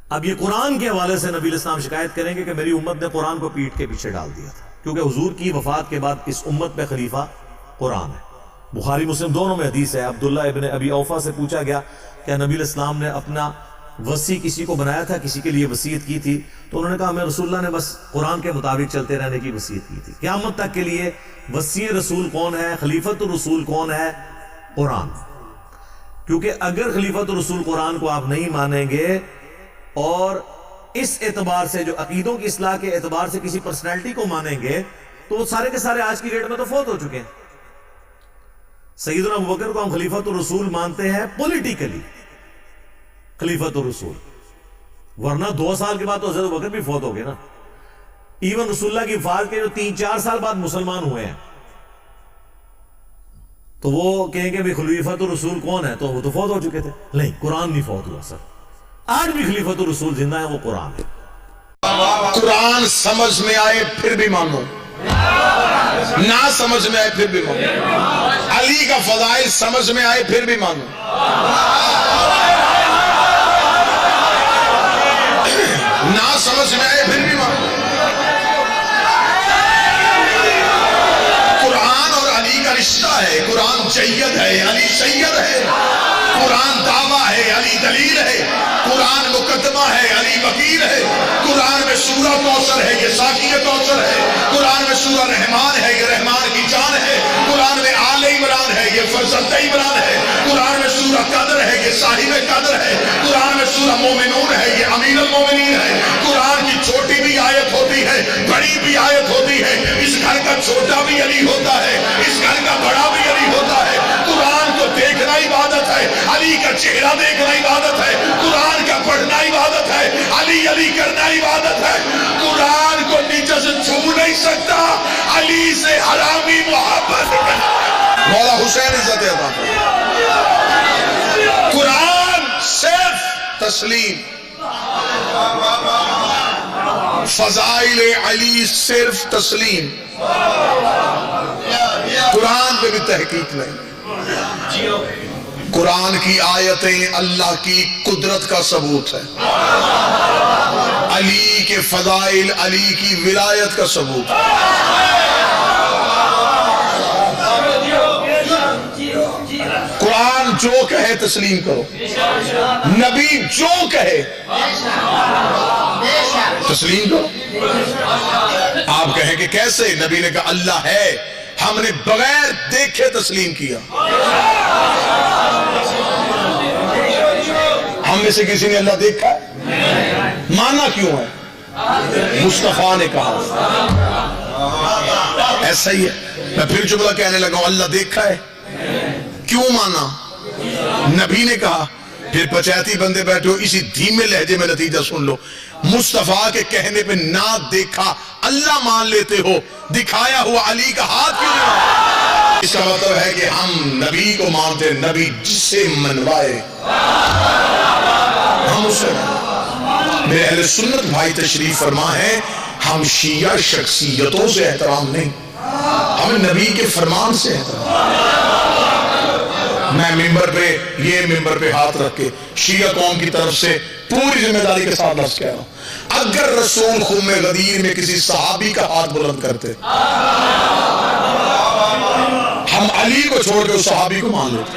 اب یہ قرآن کے حوالے سے نبی علیہ السلام شکایت کریں گے کہ میری امت نے قرآن کو پیٹ کے پیچھے ڈال دیا تھا، کیونکہ حضور کی وفات کے بعد اس امت پہ خلیفہ قرآن ہے۔ بخاری مسلم دونوں میں حدیث ہے۔ عبداللہ ابن ابی اوفا سے پوچھا گیا کہ نبی علیہ السلام نے اپنا وصی کسی کو بنایا تھا، کسی کے لیے وصیت کی تھی؟ تو انہوں نے کہا ہمیں رسول اللہ نے بس قرآن کے مطابق چلتے رہنے کی وصیت کی تھی۔ قیامت تک کے لیے وصی رسول کون ہے، خلیفۃ الرسول کون ہے؟ قرآن۔ کیونکہ اگر خلیفۃ الرسول قرآن کو آپ نہیں مانیں گے اور اس اعتبار سے جو عقیدوں کی اصلاح کے اعتبار سے کسی پرسنالٹی کو مانیں گے تو وہ سارے کے سارے آج کی ڈیٹ میں تو فوت ہو چکے ہیں۔ سیدنا ابوبکر کو ہم خلیفۃ الرسول مانتے ہیں پولیٹیکلی، خلیفۃ الرسول، ورنہ 2 سال کے بعد تو حضرت ابوبکر بھی فوت ہو گئے نا۔ ایون رسول اللہ کی وفات کے جو 3-4 سال بعد مسلمان ہوئے ہیں تو وہ کہیں کہ خلیفۃ الرسول کون ہے، تو وہ تو فوت ہو چکے تھے۔ نہیں، قرآن نہیں فوت ہوا سر، آج بھی خلیفۃ الرسول زندہ ہے، وہ قرآن ہے۔ قرآن سمجھ میں آئے پھر بھی مانو، نہ سمجھ میں آئے پھر بھی مانو، علی کا فضائل سمجھ میں آئے پھر بھی مانو، نہ سمجھ میں آئے پھر بھی مانو۔ قرآن اور علی کا رشتہ ہے، قرآن جید ہے، علی سید ہے، قرآن دعویٰ ہے، علی دلیل ہے، قرآن مقدمہ ہے، علی وکیل ہے، قرآن میں سورہ کوثر ہے، یہ ساقی کوثر ہے، قرآن میں سورہ رحمان ہے، یہ رحمان کی جان ہے، قرآن میں آل عمران ہے، یہ فرزند عمران ہے، قرآن میں سورہ قدر ہے، یہ صاحب قدر ہے، قرآن میں سورہ مومنون ہے، یہ امیر المومنین ہے۔ قرآن کی چھوٹی بھی آیت ہوتی ہے، بڑی بھی آیت ہوتی ہے، اس گھر کا چھوٹا بھی علی ہوتا ہے، اس گھر کا بڑا بھی علی ہوتا ہے۔ قرآن کو دیکھنا عبادت ہے، علی کا چہرہ دیکھنا عبادت ہے، قرآن کا پڑھنا عبادت ہے، علی علی کرنا عبادت ہے۔ قرآن کو نیچے سے چھو نہیں سکتا، علی سے حرامی محبت کرنا۔ مولا حسین عزت عطا فرمائے۔ قرآن صرف تسلیم، فضائل علی صرف تسلیم، قرآن پہ بھی تحقیق نہیں۔ قرآن کی آیتیں اللہ کی قدرت کا ثبوت ہے، علی کے فضائل، علی کی ولایت کا ثبوت ہے۔ قرآن جو کہے تسلیم کرو، نبی جو کہے تسلیم کرو۔ آپ کہیں کہ کیسے؟ نبی نے کہا اللہ ہے، ہم نے بغیر دیکھے تسلیم کیا۔ ہم میں سے کسی نے اللہ دیکھا ہے؟ مانا کیوں ہے؟ مصطفیٰ نے کہا۔ ایسا ہی ہے، میں پھر جملہ کہنے لگا ہوں، اللہ دیکھا ہے، کیوں مانا؟ نبی نے کہا۔ پھر پچیتی بندے بیٹھے ہو، اسی دھیمے لہجے میں نتیجہ سن لو۔ مصطفیٰ کے کہنے پہ نہ دیکھا اللہ مان لیتے ہو، دکھایا ہوا علی کا ہاتھ کیوں نہیں؟ اس کا مطلب ہے کہ ہم نبی کو مانتے، نبی جسے منوائے ہم اسے۔ میرے اہل سنت بھائی تشریف فرما ہے، ہم شیعہ شخصیتوں سے احترام نہیں، ہم نبی کے فرمان سے احترام۔ میں ممبر پہ، یہ ممبر پہ ہاتھ رکھ کے شیعہ قوم کی طرف سے پوری ذمہ داری کے ساتھ لفظ کہہ رہا ہوں، اگر رسول خم غدیر میں کسی صحابی کا ہاتھ بلند کرتے، ہم علی کو چھوڑ کے اس صحابی کو مان لیتے۔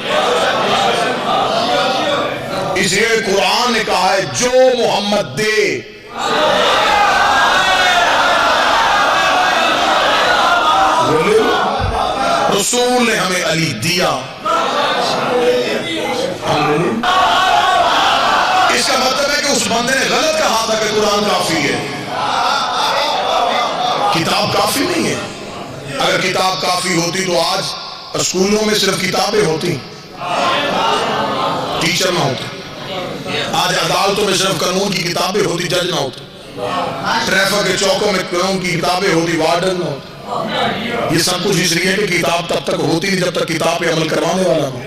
اس لیے قرآن نے کہا ہے جو محمد دے، رسول نے ہمیں علی دیا۔ اس کا مطلب ہے کہ اس بندے نے غلط کہا تھا کہ قرآن کافی ہے، کتاب کافی نہیں ہے۔ اگر کتاب کافی ہوتی تو آج اسکولوں میں صرف کتابیں ہوتی، ٹیچر نہ ہوتے۔ آج عدالتوں میں صرف قانون کی کتابیں ہوتی، جج نہ ہوتے۔ ٹریفک کے چوکوں میں قانون کی کتابیں ہوتی، وارڈن نہ ہوتے۔ یہ سب کچھ اس لیے کہ کتاب تب تک ہوتی نہیں جب تک کتاب پہ عمل کروانے والا ہو۔